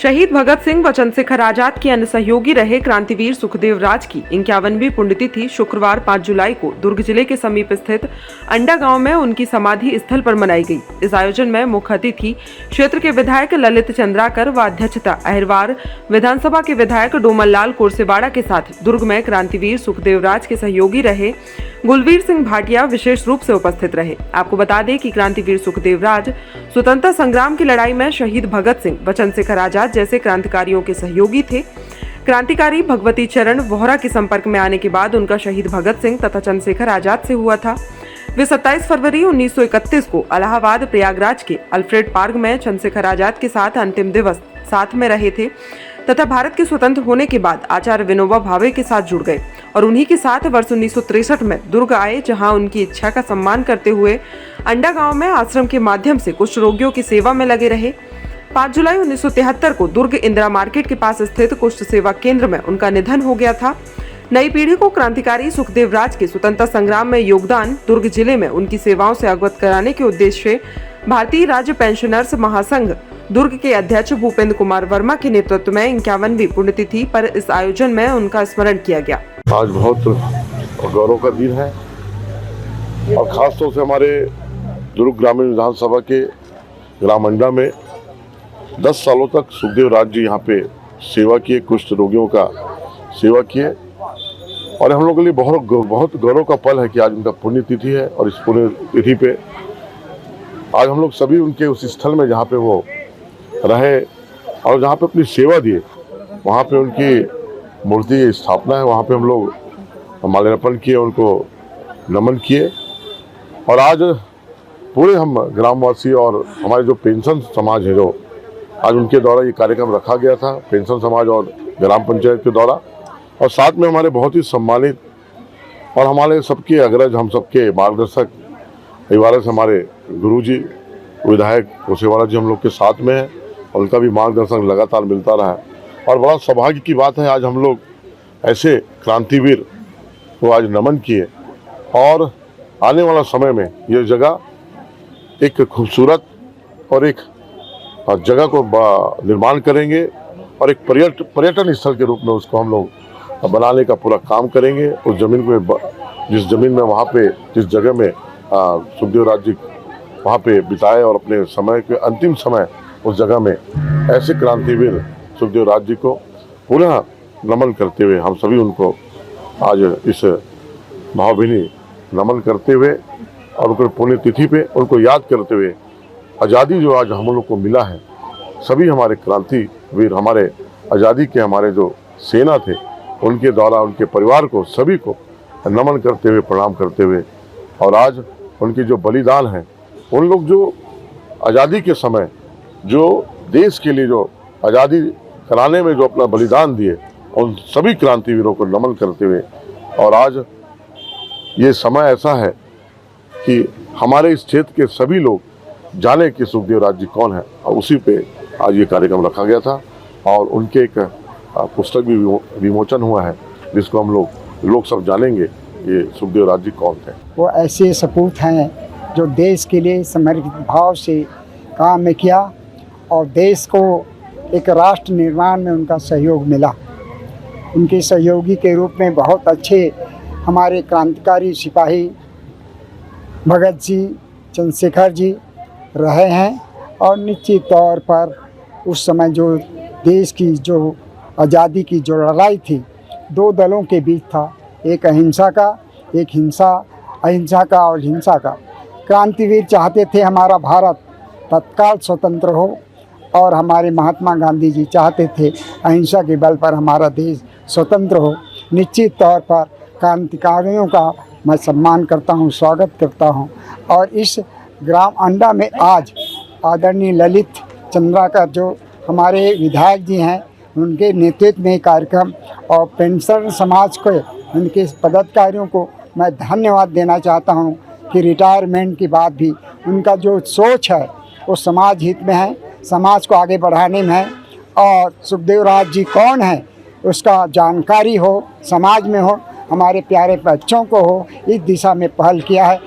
शहीद भगत सिंह व चंद्रशेखर आजाद के अन्य सहयोगी रहे क्रांतिवीर सुखदेव राज की 51वीं पुण्यतिथि शुक्रवार 5 जुलाई को दुर्ग जिले के समीप स्थित अंडा गांव में उनकी समाधि स्थल पर मनाई गई। इस आयोजन में मुख्य अतिथि क्षेत्र के विधायक ललित चंद्राकर व अध्यक्षता अहिरवार विधानसभा के विधायक डोमल लाल कोरसेवाड़ा के साथ दुर्ग में क्रांतिवीर सुखदेव राज के सहयोगी रहे गुलवीर सिंह भाटिया विशेष रूप से उपस्थित रहे। आपको बता दें कि क्रांतिवीर सुखदेव राज स्वतंत्रता संग्राम की लड़ाई में शहीद भगत सिंह व चंद्रशेखर आजाद जैसे क्रांतिकारियों के सहयोगी थे। क्रांतिकारी भगवती चरण वोहरा के संपर्क में आने के बाद उनका शहीद भगत सिंह तथा चंद्रशेखर आजाद से हुआ था। वे 27 फरवरी 1931 को इलाहाबाद प्रयागराज के अल्फ्रेड पार्क में चंद्रशेखर आजाद के साथ अंतिम दिवस साथ में रहे थे तथा भारत के स्वतंत्र होने के बाद आचार्य विनोबा भावे के साथ जुड़ गए और उन्हीं के साथ वर्ष 1963 में दुर्ग आए, जहां उनकी इच्छा का सम्मान करते हुए अंडा गांव में आश्रम के माध्यम से कुष्ठ रोगियों की सेवा में लगे रहे। 5 जुलाई 1973 को दुर्ग इंदिरा मार्केट के पास स्थित कुष्ठ सेवा केंद्र में उनका निधन हो गया था। नई पीढ़ी को क्रांतिकारी सुखदेव राज के स्वतंत्रता संग्राम में योगदान दुर्ग जिले में उनकी सेवाओं से अवगत कराने के उद्देश्य से भारतीय राज्य पेंशनर्स महासंघ दुर्ग के अध्यक्ष भूपेंद्र कुमार वर्मा के नेतृत्व में 51वीं पुण्यतिथि पर इस आयोजन में उनका स्मरण किया गया। आज बहुत गौरव का दिन है और खास तौर से हमारे दुर्ग ग्रामीण विधानसभा के ग्राम अंडा में 10 सालों तक सुखदेव राज जी यहाँ पे सेवा किए, कुष्ठ रोगियों का सेवा किए और हम लोग के लिए बहुत गौरव का पल है कि आज उनका पुण्यतिथि है। और इस पुण्यतिथि पे आज हम लोग सभी उनके उस स्थल में जहाँ पे वो रहे और जहाँ पे अपनी सेवा दिए, वहाँ पे उनकी मूर्ति की स्थापना है, वहाँ पे हम लोग माल्यार्पण किए, उनको नमन किए। और आज पूरे हम ग्रामवासी और हमारे जो पेंशन समाज है, जो आज उनके द्वारा ये कार्यक्रम रखा गया था, पेंशन समाज और ग्राम पंचायत के द्वारा, और साथ में हमारे बहुत ही सम्मानित और हमारे सबके अग्रज, हम सबके मार्गदर्शक परिवार से हमारे गुरुजी विधायक कोरसेवाड़ा जी हम लोग के साथ में हैं और उनका भी मार्गदर्शन लगातार मिलता रहा है। और बड़ा सौभाग्य की बात है आज हम लोग ऐसे क्रांतिवीर को आज नमन किए और आने वाला समय में ये जगह एक खूबसूरत और एक जगह को निर्माण करेंगे और एक पर्यटन स्थल के रूप में उसको हम लोग बनाने का पूरा काम करेंगे। उस जमीन में, जिस जमीन में वहाँ पे, जिस जगह में सुखदेव राज जी वहाँ पे बिताए और अपने समय के अंतिम समय उस जगह में, ऐसे क्रांतिवीर सुखदेव राज जी को पुनः नमन करते हुए हम सभी उनको आज इस भावभीनी नमन करते हुए और उनके पुण्यतिथि पे उनको याद करते हुए आज़ादी जो आज हम लोग को मिला है, सभी हमारे क्रांतिवीर, हमारे आज़ादी के हमारे जो सेना थे, उनके द्वारा उनके परिवार को सभी को नमन करते हुए, प्रणाम करते हुए, और आज उनकी जो बलिदान है, उन लोग जो आज़ादी के समय जो देश के लिए जो आज़ादी कराने में जो अपना बलिदान दिए, उन सभी क्रांतिवीरों को नमन करते हुए, और आज ये समय ऐसा है कि हमारे इस क्षेत्र के सभी लोग जाने कि सुखदेव राज जी कौन है, और उसी पे आज ये कार्यक्रम रखा गया था। और उनके एक पुस्तक भी विमोचन हुआ है, जिसको हम लोग सब जानेंगे ये सुखदेव राज जी कौन थे। वो ऐसे सपूत हैं जो देश के लिए समर्पित भाव से काम में किया और देश को एक राष्ट्र निर्माण में उनका सहयोग मिला। उनके सहयोगी के रूप में बहुत अच्छे हमारे क्रांतिकारी सिपाही भगत जी, चंद्रशेखर जी रहे हैं। और निश्चित तौर पर उस समय जो देश की जो आज़ादी की जो लड़ाई थी, 2 दलों के बीच था, एक अहिंसा का, एक अहिंसा का और हिंसा का। क्रांतिवीर चाहते थे हमारा भारत तत्काल स्वतंत्र हो और हमारे महात्मा गांधी जी चाहते थे अहिंसा के बल पर हमारा देश स्वतंत्र हो। निश्चित तौर पर क्रांतिकारियों का मैं सम्मान करता हूं, स्वागत करता हूं। और इस ग्राम अंडा में आज आदरणीय ललित चंद्राकर जो हमारे विधायक जी हैं, उनके नेतृत्व में कार्यक्रम और पेंशन समाज को, उनके पदाधिकारियों को मैं धन्यवाद देना चाहता हूं कि रिटायरमेंट के बाद भी उनका जो सोच है वो समाज हित में है, समाज को आगे बढ़ाने में है। और सुखदेव राज जी कौन है उसका जानकारी हो, समाज में हो, हमारे प्यारे बच्चों को हो, इस दिशा में पहल किया है।